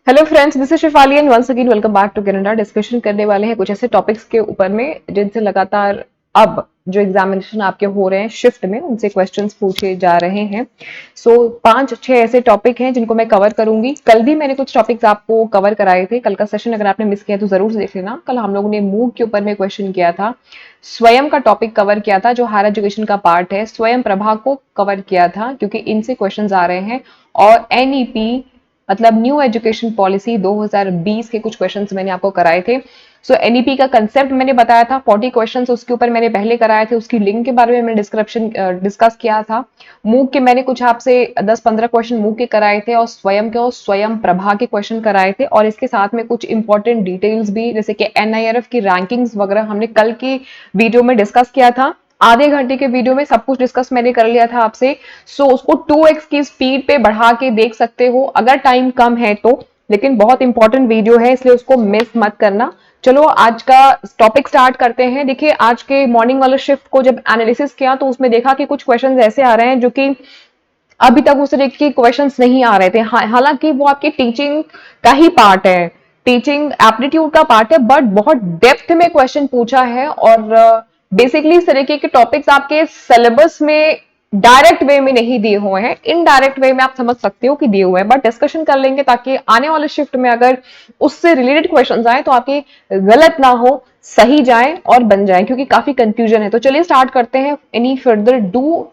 Hello friends, this is Shifali and once again welcome back to Canada. Discussion करने वाले हैं कुछ ऐसे टॉपिक्स के ऊपर में जिनसे लगातार अब जो एग्जामिनेशन आपके हो रहे हैं शिफ्ट में, उनसे क्वेश्चंस पूछे जा रहे हैं। सो 5-6 ऐसे टॉपिक हैं जिनको मैं कवर करूंगी। कल भी मैंने कुछ टॉपिक्स आपको कवर कराए थे। कल का सेशन अगर आपने मिस किया तो जरूर देख लेना। कल हम लोगों ने मूव के ऊपर में क्वेश्चन किया था, स्वयं का टॉपिक कवर किया था जो हायर एजुकेशन का पार्ट है, स्वयं प्रभा को कवर किया था क्योंकि इनसे क्वेश्चंस आ रहे हैं। और एनईपी मतलब न्यू एजुकेशन पॉलिसी 2020 के कुछ क्वेश्चंस मैंने आपको कराए थे। सो एनईपी का कंसेप्ट मैंने बताया था, 40 क्वेश्चंस उसके ऊपर मैंने पहले कराए थे। उसकी लिंक के बारे में मैंने डिस्कस किया था। मूव के मैंने कुछ आपसे 10-15 क्वेश्चन मूव के कराए थे और स्वयं प्रभा के क्वेश्चन कराए थे। और इसके साथ में कुछ इंपॉर्टेंट डिटेल्स भी, जैसे कि एनआईआरएफ की रैंकिंग्स वगैरह हमने कल की वीडियो में डिस्कस किया था। आधे घंटे के वीडियो में सब कुछ डिस्कस मैंने कर लिया था आपसे। सो उसको 2x की स्पीड पे बढ़ा के देख सकते हो अगर टाइम कम है तो। लेकिन बहुत इंपॉर्टेंट वीडियो है इसलिए उसको मिस मत करना। चलो आज का टॉपिक स्टार्ट करते हैं। देखिए, आज के मॉर्निंग वाले शिफ्ट को जब एनालिसिस किया तो उसमें देखा कि कुछ क्वेश्चंस ऐसे आ रहे हैं जो कि अभी तक उस तरह के क्वेश्चंस नहीं आ रहे थे। हालांकि वो आपकी टीचिंग का ही पार्ट है, टीचिंग एप्टीट्यूड का पार्ट है, बट बहुत डेप्थ में क्वेश्चन पूछा है। और बेसिकली इस तरीके के टॉपिक्स आपके सिलेबस में डायरेक्ट वे में नहीं दिए हुए हैं, इनडायरेक्ट वे में आप समझ सकते हो कि दिए हुए हैं, बट डिस्कशन कर लेंगे ताकि आने वाले शिफ्ट में अगर उससे रिलेटेड क्वेश्चंस आए तो आपके गलत ना हो, सही जाए और बन जाए, क्योंकि काफी कंफ्यूजन है। तो चलिए स्टार्ट करते हैं एनी फर्दर डू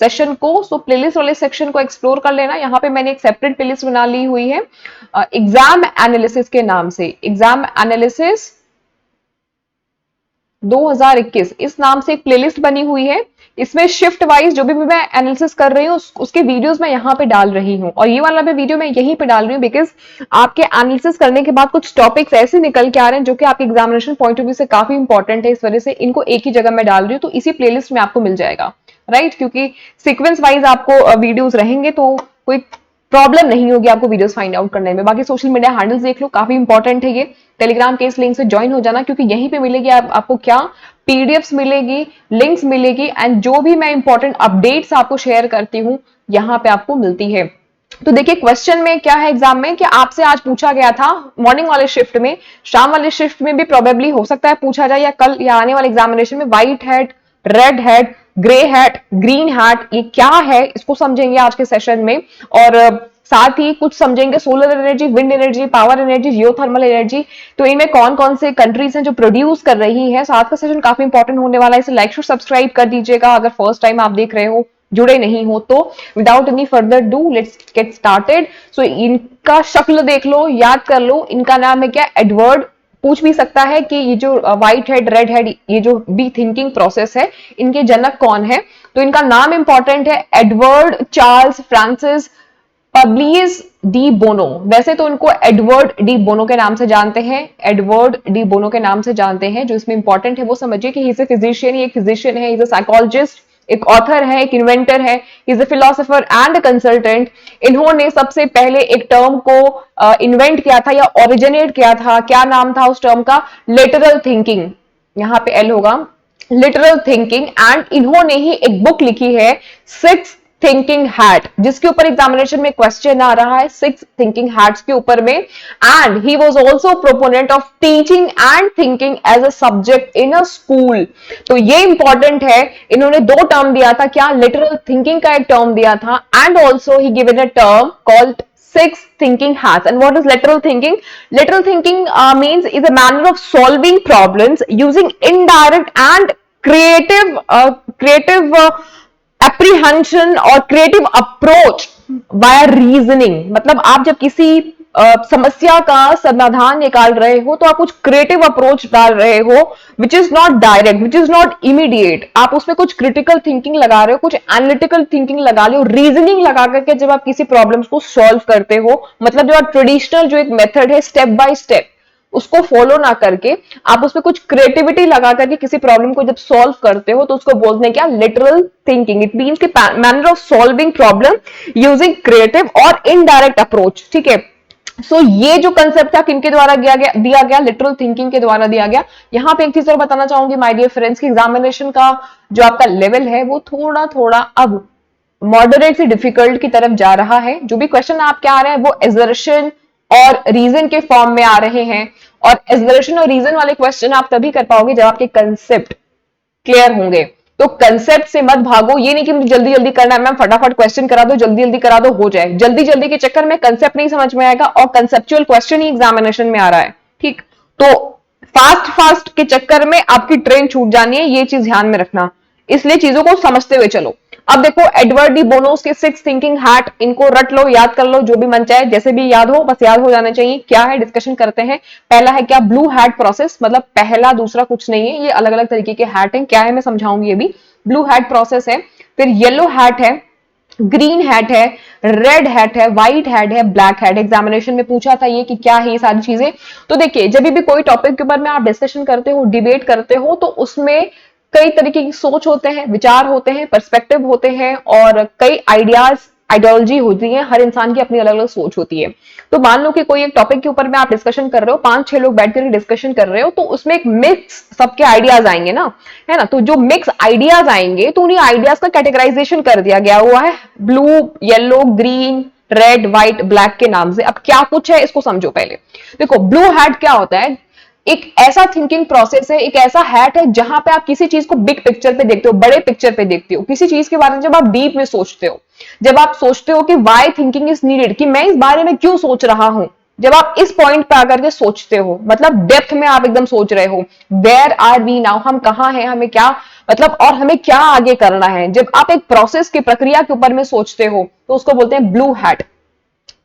सेशन को। सो प्लेलिस्ट वाले सेक्शन को एक्सप्लोर कर लेना। यहाँ पे मैंने एक सेपरेट प्लेलिस्ट बना ली हुई है एग्जाम एनालिसिस के नाम से। एग्जाम एनालिसिस 2021 इस नाम से एक प्लेलिस्ट बनी हुई है। इसमें शिफ्ट वाइज जो भी मैं एनालिसिस कर रही हूँ उसके वीडियोस मैं यहाँ पे डाल रही हूँ, और ये वाला भी वीडियो मैं यहीं पे डाल रही हूँ बिकॉज आपके एनालिसिस करने के बाद कुछ टॉपिक्स ऐसे निकल के आ रहे हैं जो कि आपके एग्जामिनेशन पॉइंट ऑफ व्यू से काफी इंपॉर्टेंट है। इस वजह से इनको एक ही जगह मैं डाल रही हूँ, तो इसी प्लेलिस्ट में आपको मिल जाएगा, राइट? क्योंकि सीक्वेंस वाइज आपको वीडियोस रहेंगे तो कोई प्रॉब्लम नहीं होगी आपको वीडियोस फाइंड आउट करने में। बाकी सोशल मीडिया हैंडल्स देख लो, काफी इंपॉर्टेंट है ये। टेलीग्राम के इस लिंक से ज्वाइन हो जाना क्योंकि यहीं पे मिलेगी आपको क्या पीडीएफ्स मिलेगी, लिंक्स मिलेगी, एंड जो भी मैं इंपॉर्टेंट अपडेट्स आपको शेयर करती हूँ यहाँ पे आपको मिलती है। तो देखिए, क्वेश्चन में क्या है एग्जाम में कि आपसे आज पूछा गया था मॉर्निंग वाले शिफ्ट में, शाम वाले शिफ्ट में भी प्रोबेबली हो सकता है पूछा जाए, या कल या आने वाले एग्जामिनेशन में, white head, red head, grey hat, green hat, ये क्या है इसको समझेंगे आज के सेशन में। और साथ ही कुछ समझेंगे solar energy, wind energy, power energy, geothermal energy. तो इनमें कौन कौन से कंट्रीज हैं जो प्रोड्यूस कर रही हैं। साथ का सेशन काफी इंपॉर्टेंट होने वाला है, इसे लाइक शेयर सब्सक्राइब कर दीजिएगा अगर फर्स्ट टाइम आप देख रहे हो, जुड़े नहीं हो तो। Without any further do let's get started. So इनका शक्ल देख लो, याद कर लो, इनका नाम है क्या, एडवर्ड। पूछ भी सकता है कि ये जो व्हाइट हेड, रेड हेड, ये जो बी थिंकिंग प्रोसेस है, इनके जनक कौन है। तो इनका नाम इंपॉर्टेंट है, Edward Charles Francis Publius de Bono. वैसे तो इनको एडवर्ड डी बोनो के नाम से जानते हैं, एडवर्ड डी बोनो के नाम से जानते हैं। जो इसमें इंपॉर्टेंट है वो समझिए कि ही इज अ फिजिशियन, एक फिजिशियन है, इज अ साइकोलॉजिस्ट, एक ऑथर है, एक इन्वेंटर है, is a philosopher and consultant. इन्होंने सबसे पहले एक टर्म को इन्वेंट किया था या ओरिजिनेट किया था। क्या नाम था उस टर्म का? Literal thinking. यहाँ पे एल होगा, लिटरल थिंकिंग। एंड इन्होंने ही एक बुक लिखी है, सिक्स थिंकिंग हैट, जिसके ऊपर एग्जामिनेशन में क्वेश्चन आ रहा है, सिक्स थिंकिंग हैट्स के ऊपर में। And he was also proponent of teaching and thinking as a subject in a school. तो ये इंपॉर्टेंट है, इन्होंने दो टर्म दिया था, क्या, लिटरल थिंकिंग का एक टर्म दिया था, and also he given a term called six thinking hats. And what is lateral thinking? Lateral thinking means is a manner of solving problems using indirect and creative apprehension और creative approach via reasoning. मतलब आप जब किसी समस्या का समाधान निकाल रहे हो तो आप कुछ क्रिएटिव अप्रोच डाल रहे हो, which is not direct, which is not immediate. आप उसमें कुछ क्रिटिकल थिंकिंग लगा रहे हो, कुछ एनालिटिकल थिंकिंग लगा रहे हो, रीजनिंग लगा करके जब आप किसी प्रॉब्लम्स को सॉल्व करते हो। मतलब जो आप ट्रेडिशनल जो एक मेथड है स्टेप बाय स्टेप उसको फॉलो ना करके आप उसमें कुछ क्रिएटिविटी लगा करके किसी प्रॉब्लम को जब सॉल्व करते हो तो उसको बोलते हैं क्या, लिटरल थिंकिंग। इट मीन्स कि manner of solving problem using creative और इनडायरेक्ट अप्रोच। ठीक है, सो ये जो कंसेप्ट था किनके द्वारा दिया गया, लिटरल थिंकिंग के द्वारा दिया गया। यहां पे एक चीज और बताना चाहूंगी माय डियर फ्रेंड्स की एग्जामिनेशन का जो आपका लेवल है वो थोड़ा थोड़ा अब मॉडरेट से डिफिकल्ट की तरफ जा रहा है। जो भी क्वेश्चन आपके आ रहे हैं वो एजर्शन और रीजन के फॉर्म में आ रहे हैं। और एग्जरेशन और रीजन वाले क्वेश्चन आप तभी कर पाओगे जब आपके कंसेप्ट क्लियर होंगे। तो कंसेप्ट से मत भागो, ये नहीं कि मुझे जल्दी जल्दी करना है मैम, फटाफट क्वेश्चन करा दो, जल्दी जल्दी करा दो, हो जाए। जल्दी जल्दी के चक्कर में कंसेप्ट नहीं समझ में आएगा और कंसेप्चुअल क्वेश्चन ही एग्जामिनेशन में आ रहा है, ठीक। तो फास्ट फास्ट के चक्कर में आपकी ट्रेन छूट जानी है, ये चीज ध्यान में रखना। इसलिए चीजों को समझते हुए चलो। अब देखो एडवर्ड डी बोनोस के 6 थिंकिंग हैट, इनको रट लो, याद कर लो, जो भी मन चाहे, जैसे भी याद हो, बस याद हो जाना चाहिए। क्या है, डिस्कशन करते हैं। पहला है क्या, ब्लू हैट प्रोसेस, मतलब पहला दूसरा कुछ नहीं है, ये अलग अलग तरीके के हैट हैं। क्या है मैं समझाऊंगी ये भी। ब्लू हैट प्रोसेस है, फिर येलो हैट है, ग्रीन हैट है, रेड हैट है, व्हाइट हैट है, ब्लैक हैट। एग्जामिनेशन में पूछा था ये कि क्या है ये सारी चीजें। तो देखिए जब भी कोई टॉपिक के ऊपर में आप डिस्कशन करते हो, डिबेट करते हो, तो उसमें कई तरीके की सोच होते हैं, विचार होते हैं, पर्सपेक्टिव होते हैं और कई आइडियाज, आइडियोलॉजी होती है। हर इंसान की अपनी अलग अलग सोच होती है। तो मान लो कि कोई एक टॉपिक के ऊपर में आप डिस्कशन कर रहे हो, 5-6 लोग बैठ कर डिस्कशन कर रहे हो, तो उसमें एक मिक्स सबके आइडियाज आएंगे ना, है ना। तो जो मिक्स आइडियाज आएंगे तो उन्हीं आइडियाज का कैटेगराइजेशन कर दिया गया हुआ है blue, yellow, green, red, white, black के नाम से। अब क्या कुछ है इसको समझो पहले। देखो ब्लू हैट क्या होता है, एक ऐसा थिंकिंग प्रोसेस है, एक ऐसा हैट है जहां पे आप किसी चीज को बिग पिक्चर पे देखते हो, बड़े पिक्चर पे देखते हो। किसी चीज के बारे में जब आप डीप में सोचते हो, जब आप सोचते हो कि व्हाई थिंकिंग इज नीडेड, कि मैं इस बारे में क्यों सोच रहा हूं, जब आप इस पॉइंट पे आकर के सोचते हो, मतलब डेप्थ में आप एकदम सोच रहे हो, वेयर आर वी नाउ, हम कहां हैं, हमें क्या मतलब और हमें क्या आगे करना है। जब आप एक प्रोसेस की प्रक्रिया के ऊपर में सोचते हो तो उसको बोलते हैं ब्लू हैट,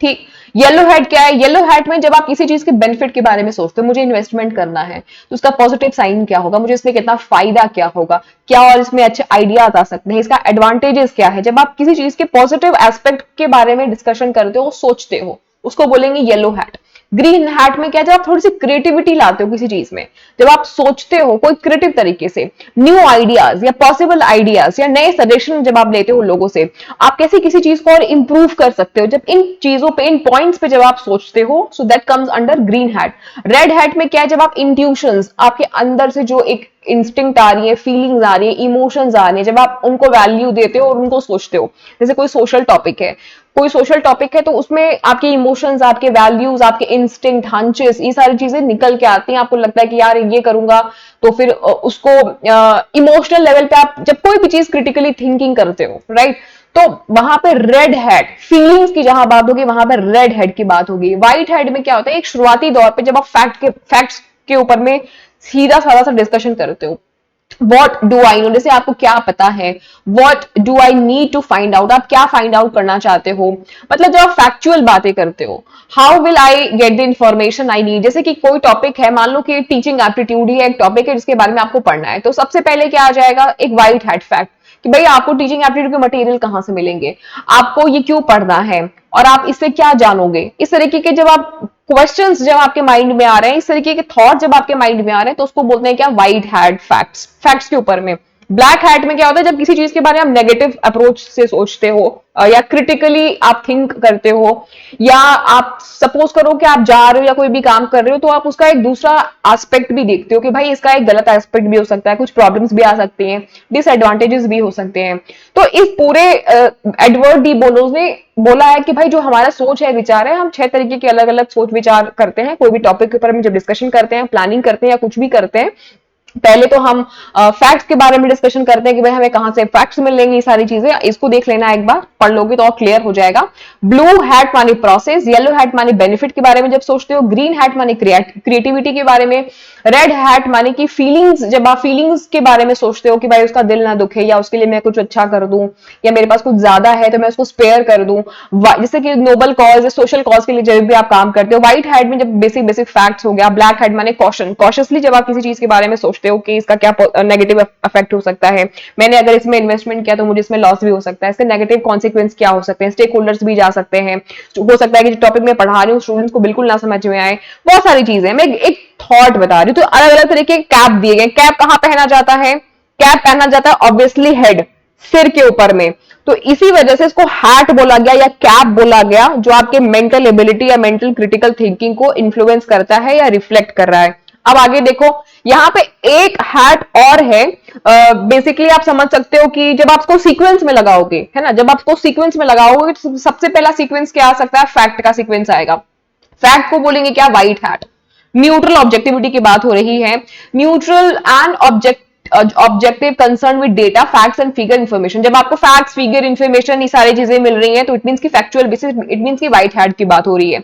ठीक। येलो हैट क्या है, येलो हैट में जब आप किसी चीज के बेनिफिट के बारे में सोचते हो, मुझे इन्वेस्टमेंट करना है तो उसका पॉजिटिव साइन क्या होगा, मुझे इसमें कितना फायदा क्या होगा, क्या और इसमें अच्छे आइडियाज आ सकते हैं, इसका एडवांटेजेस क्या है। जब आप किसी चीज के पॉजिटिव एस्पेक्ट के बारे में डिस्कशन करते हो, सोचते हो, उसको बोलेंगे येलो हैट। ग्रीन हैट में क्या, जब आप थोड़ी सी क्रिएटिविटी लाते हो किसी चीज में, जब आप सोचते हो कोई क्रिएटिव तरीके से, न्यू आइडियाज या पॉसिबल आइडियाज या नए सजेशन जब आप लेते हो लोगों से, आप कैसे किसी चीज को और इंप्रूव कर सकते हो, जब इन चीजों पे, इन पॉइंट्स पे जब आप सोचते हो, so that comes under green hat. Red hat में क्या है, जब आप इंट्यूशंस, आपके अंदर से जो एक इंस्टिंक्ट आ रही है, फीलिंग्स आ रही है, इमोशंस आ रही है, जब आप उनको वैल्यू देते हो और उनको सोचते हो। जैसे कोई सोशल टॉपिक है, कोई सोशल टॉपिक है, तो उसमें आपके इमोशंस, आपके वैल्यूज, आपके इंस्टिंक्ट, हंचेस, ये सारी चीजें निकल के आती हैं। आपको लगता है कि यार ये करूंगा, तो फिर उसको इमोशनल लेवल पे आप जब कोई भी चीज क्रिटिकली थिंकिंग करते हो, राइट, तो वहां पे रेड हैट, फीलिंग्स की जहां बात होगी वहां पे रेड हैट की बात होगी। व्हाइट हैट में क्या होता है, एक शुरुआती दौर पे जब आप फैक्ट्स के ऊपर में सीधा साधा सा डिस्कशन करते हो, वॉट डू आई नो, जैसे आपको क्या पता है, what do I need to find out, आप क्या फाइंड आउट करना चाहते हो, मतलब जब आप फैक्चुअल बातें करते हो, how will I get the information I need. जैसे कि कोई टॉपिक है, मान लो कि टीचिंग एप्टीट्यूड ही एक टॉपिक है जिसके बारे में आपको पढ़ना है, तो सबसे पहले क्या आ जाएगा, एक व्हाइट हैट फैक्ट कि भाई आपको टीचिंग एप्टीट्यूड के मटेरियल कहां से मिलेंगे, आपको ये क्यों पढ़ना है और आप इससे क्या जानोगे। इस तरीके के जब आप क्वेश्चंस जब आपके माइंड में आ रहे हैं, इस तरीके के थॉट जब आपके माइंड में आ रहे हैं, तो उसको बोलते हैं क्या, व्हाइट हैट फैक्ट्स, फैक्ट्स के ऊपर में। ब्लैक हैट में क्या होता है, जब किसी चीज के बारे में आप नेगेटिव अप्रोच से सोचते हो या क्रिटिकली आप थिंक करते हो, या आप सपोज करो कि आप जा रहे हो या कोई भी काम कर रहे हो, तो आप उसका एक दूसरा एस्पेक्ट भी देखते हो कि भाई इसका एक गलत एस्पेक्ट भी हो सकता है, कुछ प्रॉब्लम्स भी आ सकती हैं, डिसएडवांटेजेस भी हो सकते हैं। तो इस पूरे एडवर्ड डी बोनोस ने बोला है कि भाई जो हमारा सोच है, विचार है, हम 6 तरीके के अलग अलग सोच विचार करते हैं कोई भी टॉपिक के ऊपर हम जब डिस्कशन करते हैं, प्लानिंग करते हैं या कुछ भी करते हैं। पहले तो हम फैक्ट्स के बारे में डिस्कशन करते हैं कि भाई हमें कहां से फैक्ट्स मिलेंगे, ये सारी चीजें, इसको देख लेना एक बार, पढ़ लोगे तो और क्लियर हो जाएगा। ब्लू हैट माने प्रोसेस, येलो हैट माने बेनिफिट के बारे में जब सोचते हो, ग्रीन हैट माने क्रिएटिविटी के बारे में, रेड हैट माने कि फीलिंग्स, जब आप फीलिंग्स के बारे में सोचते हो कि भाई उसका दिल ना दुखे या उसके लिए मैं कुछ अच्छा कर दूं, या मेरे पास कुछ ज्यादा है तो मैं उसको स्पेयर कर दूं, जैसे कि नोबल कॉज, सोशल कॉज के लिए जब भी आप काम करते हो। व्हाइट हैट में जब बेसिक बेसिक फैक्ट्स हो गया। ब्लैक हैट माने कॉशन, कॉशियसली जब आप किसी चीज के बारे में सोचते हो कि इसका क्या नेगेटिव इफेक्ट हो सकता है, मैंने अगर इसमें इन्वेस्टमेंट किया तो मुझे इसमें लॉस भी हो सकता है, इसके नेगेटिव कॉन्सिक्वेंस क्या हो सकते हैं, स्टेक होल्डर्स भी जा सकते हैं, हो सकता है कि जो टॉपिक मैं पढ़ा रही हूँ स्टूडेंट्स को बिल्कुल ना समझ में आए, बहुत सारी चीजें। मैं एक थॉट बता रही हूँ। तो अलग अलग तरीके के कैप दिए गए। कैप कहां पहना जाता है, कैप पहना जाता है ऑब्वियसली हेड, सिर के ऊपर में, तो इसी वजह से इसको हैट बोला गया या कैप बोला गया, जो आपके मेंटल एबिलिटी या मेंटल क्रिटिकल थिंकिंग को इन्फ्लुएंस करता है या रिफ्लेक्ट कर रहा है। अब आगे देखो, यहां पे एक हैट और है। बेसिकली आप समझ सकते हो कि जब आप इसको सीक्वेंस में लगाओगे, है ना, जब आप इसको सीक्वेंस में लगाओगे तो सबसे पहला सीक्वेंस क्या आ सकता है, फैक्ट का सीक्वेंस आएगा। फैक्ट को बोलेंगे क्या, व्हाइट हैट। न्यूट्रल ऑब्जेक्टिविटी की बात हो रही है, neutral and objective concern with data, facts and figure information. जब आपको फैक्ट्स, फिगर, इन्फॉर्मेशन, ये सारी चीजें मिल रही हैं तो इट मींस की फैक्चुअल बेसिस, इट मींस की व्हाइट हैट की बात हो रही है।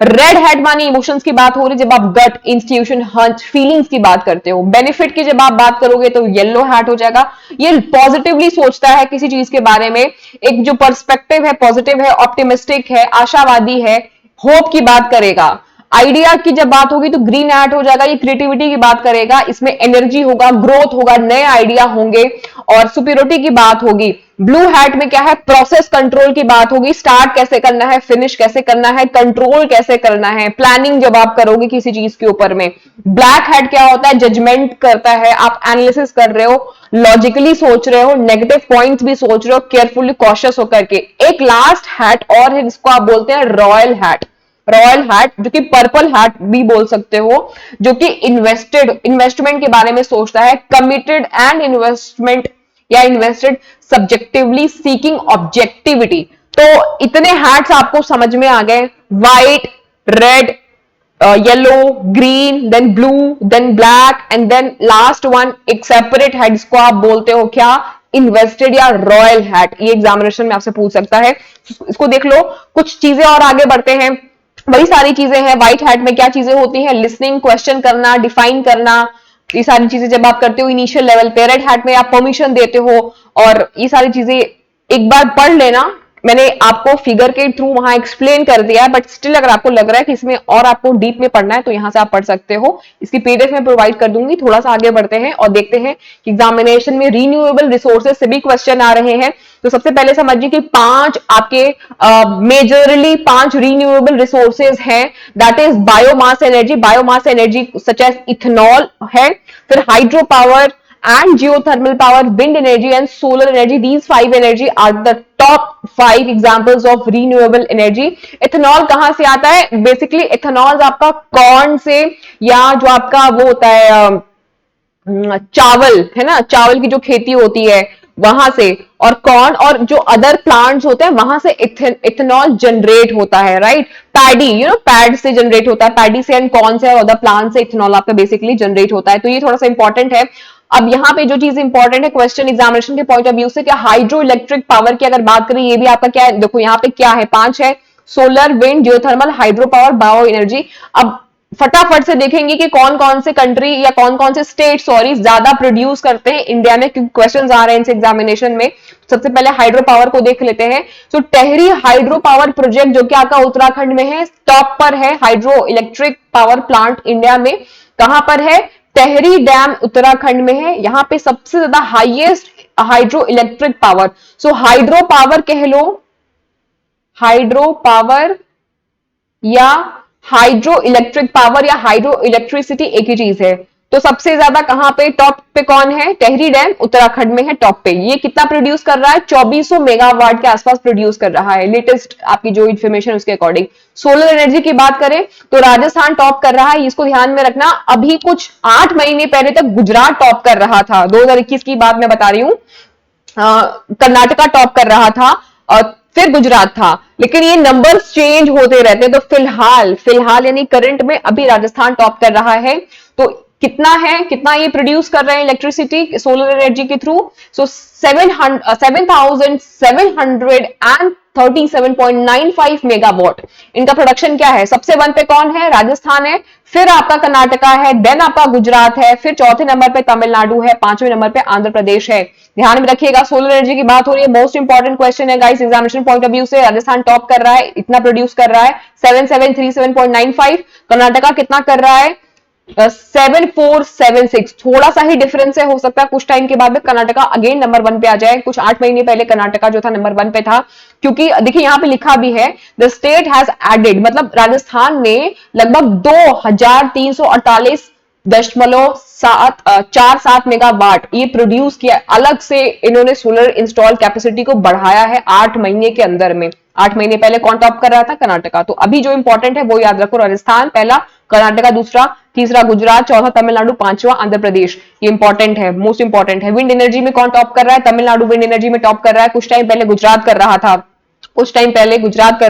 रेड हैट मानी इमोशंस की बात हो रही है, जब आप गट, इंस्टीट्यूशन, हंच, फीलिंग्स की बात करते हो। बेनिफिट की जब आप बात करोगे तो येलो हैट हो जाएगा, ये पॉजिटिवली सोचता है किसी चीज के बारे में, एक जो पर्सपेक्टिव है पॉजिटिव है, ऑप्टिमिस्टिक है, आशावादी है, होप की बात करेगा। आइडिया की जब बात होगी तो ग्रीन हैट हो जाएगा, ये क्रिएटिविटी की बात करेगा, इसमें एनर्जी होगा, ग्रोथ होगा, नए आइडिया होंगे और सुपीरियरिटी की बात होगी। ब्लू हैट में क्या है, प्रोसेस कंट्रोल की बात होगी, स्टार्ट कैसे करना है, फिनिश कैसे करना है, कंट्रोल कैसे करना है, प्लानिंग जब आप करोगे किसी चीज के ऊपर में। ब्लैक हैट क्या होता है, जजमेंट करता है, आप एनालिसिस कर रहे हो, लॉजिकली सोच रहे हो, नेगेटिव पॉइंट्स भी सोच रहे हो, केयरफुली कॉशियस होकर के। एक लास्ट हैट और है जिसको आप बोलते हैं रॉयल हैट। रॉयल हैट जो कि पर्पल हैट भी बोल सकते हो, जो कि इन्वेस्टमेंट के बारे में सोचता है, कमिटेड एंड इन्वेस्टमेंट या इन्वेस्टेड, सब्जेक्टिवली सीकिंग ऑब्जेक्टिविटी। तो इतने हैट्स आपको समझ में आ गए, white, red, yellow, green, then blue, then black and then last one एक सेपरेट हैट जिसको आप बोलते हो क्या, इन्वेस्टेड या रॉयल हैट। ये एग्जामिनेशन में आपसे पूछ सकता है, इसको देख लो। कुछ चीजें और आगे बढ़ते हैं, बड़ी सारी चीजें हैं। व्हाइट हैट में क्या चीजें होती हैं, लिसनिंग, क्वेश्चन करना, डिफाइन करना, ये सारी चीजें जब आप करते हो इनिशियल लेवल पे। रेड हैट में आप परमिशन देते हो और ये सारी चीजें एक बार पढ़ लेना, मैंने आपको फिगर के थ्रू वहां एक्सप्लेन कर दिया है, बट स्टिल अगर आपको लग रहा है कि इसमें और आपको डीप में पढ़ना है तो यहां से आप पढ़ सकते हो, इसकी पीडीएफ में प्रोवाइड कर दूंगी। थोड़ा सा आगे बढ़ते हैं और देखते हैं कि एग्जामिनेशन में रीन्यूएबल रिसोर्सेज से भी क्वेश्चन आ रहे हैं। तो सबसे पहले समझिए कि 5 आपके मेजरली 5 रीन्यूएबल रिसोर्सेज हैं, that is biomass energy such as ethanol है, फिर hydro power and geothermal power, wind energy and solar energy. These 5 energy are the top 5 examples of renewable energy. ethanol कहां से आता है, बेसिकली ethanol आपका corn से या जो आपका वो होता है चावल है ना, चावल की जो खेती होती है वहां से, और कॉर्न और जो अदर प्लांट्स होते हैं वहां से इथेनॉल जनरेट होता है, राइट। पैडी, पैड से जनरेट होता है, पैडी से एंड कॉर्न से और अदर प्लांट से इथेनॉल आपका बेसिकली जनरेट होता है। तो ये थोड़ा सा इंपॉर्टेंट है। अब यहाँ पे जो चीज इंपॉर्टेंट है क्वेश्चन एग्जामिनेशन के पॉइंट ऑफ व्यू से, क्या हाइड्रो इलेक्ट्रिक पावर की अगर बात करें, ये भी आपका क्या है, देखो यहाँ पे क्या है, 5 है, solar, wind, geothermal, hydro power, bio energy. अब फटाफट से देखेंगे कि कौन कौन से कंट्री या कौन कौन से स्टेट ज्यादा प्रोड्यूस करते हैं इंडिया में, क्योंकि क्वेश्चंस आ रहे हैं इस एग्जामिनेशन में। सबसे पहले हाइड्रो पावर को देख लेते हैं। तो टेहरी हाइड्रो पावर प्रोजेक्ट जो कि आपका उत्तराखंड में है, टॉप पर है hydro electric power plant India में। कहां पर है, टेहरी डैम उत्तराखंड में है, यहां पे सबसे ज्यादा हाईएस्ट हाइड्रो इलेक्ट्रिक पावर। सो हाइड्रो पावर कह लो, हाइड्रो पावर या हाइड्रो इलेक्ट्रिक पावर या हाइड्रो इलेक्ट्रिसिटी एक ही चीज है। तो सबसे ज्यादा कहां पे टॉप पे कौन है, टेहरी डैम उत्तराखंड में है टॉप पे। ये कितना प्रोड्यूस कर रहा है, 2400 मेगावाट के आसपास प्रोड्यूस कर रहा है, लेटेस्ट आपकी जो इन्फॉर्मेशन उसके अकॉर्डिंग। सोलर एनर्जी की बात करें तो राजस्थान टॉप कर रहा है, इसको ध्यान में रखना। अभी कुछ 8 महीने पहले तक गुजरात टॉप कर रहा था, 2021 की बात मैं बता रही हूं, कर्नाटका टॉप कर रहा था और फिर गुजरात था, लेकिन ये नंबर्स चेंज होते रहते हैं। तो फिलहाल यानी करंट में अभी राजस्थान टॉप कर रहा है। तो कितना है, कितना ये प्रोड्यूस कर रहे हैं इलेक्ट्रिसिटी सोलर एनर्जी के थ्रू, सो 7,737.95 मेगावाट इनका प्रोडक्शन क्या है। सबसे 1 पे कौन है, राजस्थान है, फिर आपका कर्नाटका है, देन आपका गुजरात है, फिर चौथे नंबर पे तमिलनाडु है, 5वें नंबर पे आंध्र प्रदेश है। ध्यान में रखिएगा, सोलर एनर्जी की बात हो रही है, मोस्ट इंपॉर्टेंट क्वेश्चन है guys examination point of view से। राजस्थान टॉप कर रहा है, इतना प्रोड्यूस कर रहा है 7737.95। कर्नाटका कितना कर रहा है, 7476। थोड़ा सा ही डिफरेंस है, हो सकता है कुछ टाइम के बाद में कर्नाटका अगेन नंबर 1 पे आ जाए। कुछ 8 महीने पहले कर्नाटका जो था नंबर 1 पे था, क्योंकि देखिए यहाँ पे लिखा भी है द स्टेट हैज एडेड, मतलब राजस्थान ने लगभग 2340.47 मेगावाट ये प्रोड्यूस किया, अलग से इन्होंने सोलर इंस्टॉल कैपेसिटी को बढ़ाया है 8 महीने के अंदर में। 8 महीने पहले कौन टॉप कर रहा था, कर्नाटका। तो अभी जो इंपॉर्टेंट है वो याद रखो, राजस्थान पहला, कर्नाटका दूसरा, तीसरा गुजरात, चौथा तमिलनाडु, 5वां आंध्र प्रदेश। ये इंपॉर्टेंट है, मोस्ट इंपॉर्टेंट है। विंड एनर्जी में कौन टॉप कर रहा है, तमिलनाडु विंड एनर्जी में टॉप कर रहा है। कुछ टाइम पहले गुजरात कर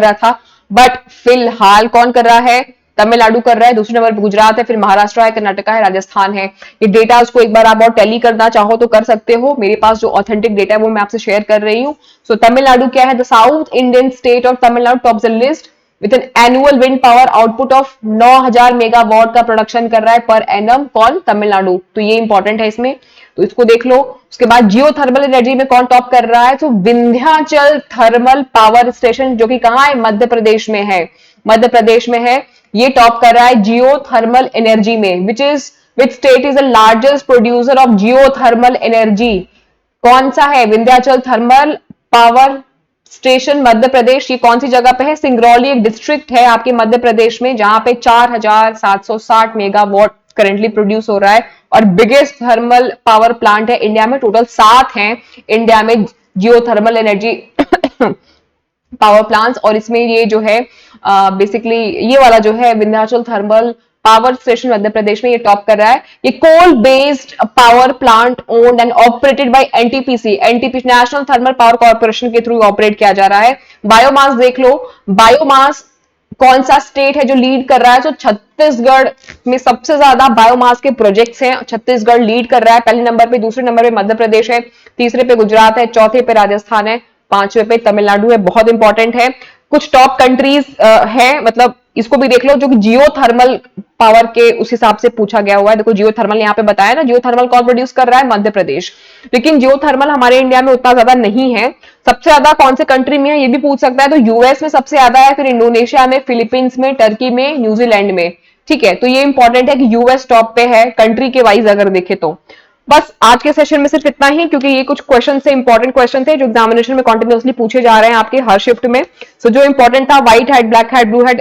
रहा था, बट फिलहाल कौन कर रहा है? तमिलनाडु कर रहा है, दूसरे नंबर पे गुजरात है, फिर महाराष्ट्र है, कर्नाटका है, राजस्थान है। ये डेटा उसको एक बार आप और टैली करना चाहो तो कर सकते हो, मेरे पास जो ऑथेंटिक डेटा है वो मैं आपसे शेयर कर रही हूँ। सो तमिलनाडु क्या है? The south Indian state of Tamil Nadu tops the list with an annual wind power output of 9000 megawatt का प्रोडक्शन कर रहा है पर एनम। कौन? तमिलनाडु। तो ये इंपॉर्टेंट है इसमें, तो इसको देख लो। उसके बाद जियो थर्मल एनर्जी में कौन टॉप कर रहा है? तो विंध्याचल थर्मल पावर स्टेशन, जो कि कहां है? मध्य प्रदेश में है, मध्य प्रदेश में है। ये टॉप कर रहा है जियो थर्मल एनर्जी में, which state is the largest producer of Jio thermal energy? कौन सा है? Vindhyachal thermal power station, Madhya प्रदेश। ये कौन सी जगह पे है? सिंगरौली एक डिस्ट्रिक्ट है आपके मध्य प्रदेश में, जहां पे 4760 मेगावाट करंटली प्रोड्यूस हो रहा है और बिगेस्ट थर्मल पावर प्लांट है इंडिया में। टोटल 7 हैं इंडिया में जियो थर्मल एनर्जी पावर प्लांट्स, और इसमें ये जो है बेसिकली ये वाला जो है Vindhyachal thermal power station Madhya Pradesh में ये टॉप कर रहा है। ये coal based power plant owned and operated by NTPC, NTPC national thermal power corporation के थ्रू ऑपरेट किया जा रहा है। बायोमास देख लो, बायोमास कौन सा स्टेट है जो लीड कर रहा है? तो छत्तीसगढ़ में सबसे ज्यादा बायोमास के प्रोजेक्ट्स हैं, छत्तीसगढ़ लीड कर रहा है पहले नंबर पे, दूसरे नंबर पे मध्य प्रदेश है, तीसरे पे गुजरात है, चौथे पे राजस्थान है, पांचवे पे तमिलनाडु है। बहुत इंपॉर्टेंट है। कुछ टॉप कंट्रीज है, मतलब इसको भी देख लो, जो कि जियो थर्मल पावर के उस हिसाब से पूछा गया हुआ है। देखो जियो थर्मल यहाँ पे बताया ना, जियो थर्मल कौन प्रोड्यूस कर रहा है? मध्य प्रदेश। लेकिन जियो थर्मल हमारे इंडिया में उतना ज्यादा नहीं है। सबसे ज्यादा कौन से कंट्री में है ये भी पूछ सकता है, तो यूएस में सबसे ज्यादा है, फिर इंडोनेशिया में, फिलीपींस में, टर्की में, न्यूजीलैंड में। ठीक है, तो ये इंपॉर्टेंट है कि यूएस टॉप पे है कंट्री के वाइज अगर देखे तो। बस आज के सेशन में सिर्फ इतना ही, क्योंकि ये कुछ क्वेश्चन थे, इंपॉर्टेंट क्वेश्चन थे जो एग्जामिनेशन में कंटिन्यूअसली पूछे जा रहे हैं आपके हर शिफ्ट में। सो जो इंपॉर्टेंट था, white head, black head, blue head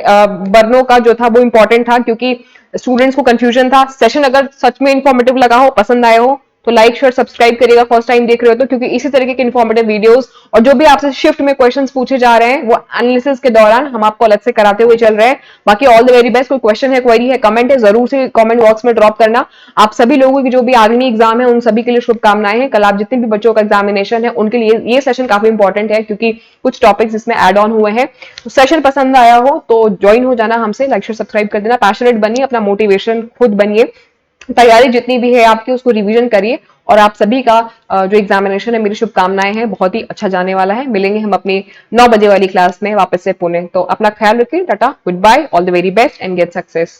बर्नों का जो था वो इंपॉर्टेंट था, क्योंकि स्टूडेंट्स को कंफ्यूजन था। सेशन अगर सच में इंफॉर्मेटिव लगा हो, पसंद आए हो, तो लाइक शेयर सब्सक्राइब करिएगा फर्स्ट टाइम देख रहे हो तो, क्योंकि इसी तरीके के इंफॉर्मेटिव वीडियोस और जो भी आपसे शिफ्ट में क्वेश्चंस पूछे जा रहे हैं वो एनालिसिस के दौरान हम आपको अलग से कराते हुए चल रहे हैं। बाकी ऑल द वेरी बेस्ट। कोई क्वेश्चन है, क्वेरी है, कमेंट है, जरूर से कमेंट बॉक्स में ड्रॉप करना। आप सभी लोगों की जो भी आगामी एग्जाम है उन सभी के लिए शुभकामनाएं हैं। कल आप जितने भी बच्चों का एग्जामिनेशन है उनके लिए ये सेशन काफी इंपॉर्टेंट है, क्योंकि कुछ टॉपिक्स इसमें एड ऑन हुए हैं। तो सेशन पसंद आया हो तो ज्वाइन हो जाना हमसे, लाइक शेयर सब्सक्राइब कर देना, पैशनेट बनिए, अपना मोटिवेशन खुद बनिए, तैयारी जितनी भी है आपकी उसको रिवीजन करिए, और आप सभी का जो एग्जामिनेशन है मेरी शुभकामनाएं हैं, बहुत ही अच्छा जाने वाला है। मिलेंगे हम अपनी 9 बजे वाली क्लास में वापस से पुणे। तो अपना ख्याल रखिए, tata, goodbye, all the very best and get success.